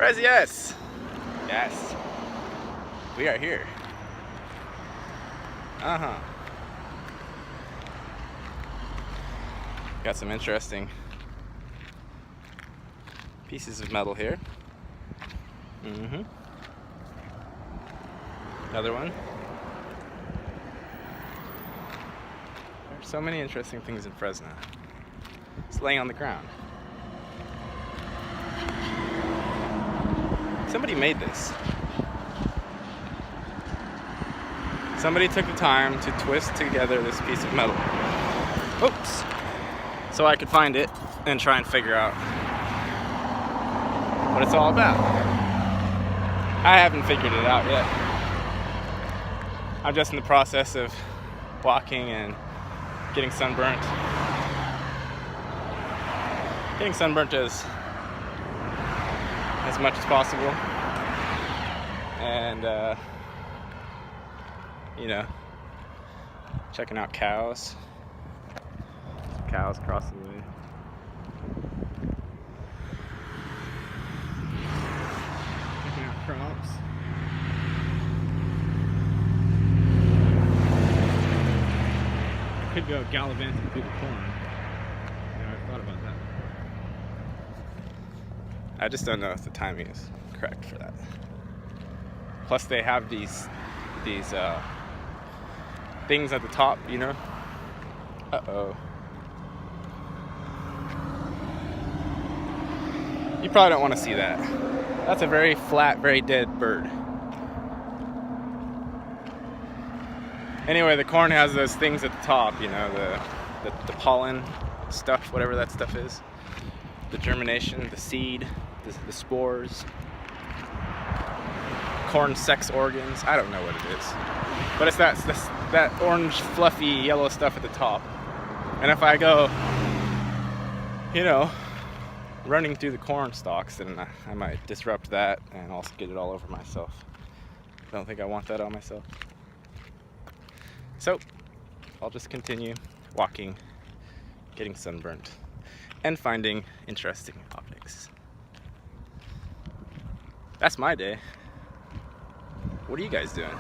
Press yes. Yes. We are here. Got some interesting pieces of metal here. Another one. There's so many interesting things in Fresno. It's laying on the ground. Somebody made this. Somebody took the time to twist together this piece of metal. Oops. So I could find it and try and figure out what it's all about. I haven't figured it out yet. I'm just in the process of walking and getting sunburnt. Getting sunburnt as much as possible. And you know, checking out cows. Some cows crossing the way. Checking out crops. I could go gallivanting through the corn. I've thought about that. I just don't know if the timing is correct for that. Plus they have these things at the top, you know? Uh-oh. You probably don't want to see that. That's a very flat, very dead bird. Anyway, the corn has those things at the top, you know, the pollen stuff, whatever that stuff is. The germination, the seed, the spores. Corn sex organs. I don't know what it is. But it's that orange, fluffy, yellow stuff at the top. And if I go, you know, running through the corn stalks, then I might disrupt that and also get it all over myself. I don't think I want that on myself. So, I'll just continue walking, getting sunburnt, and finding interesting objects. That's my day. What are you guys doing?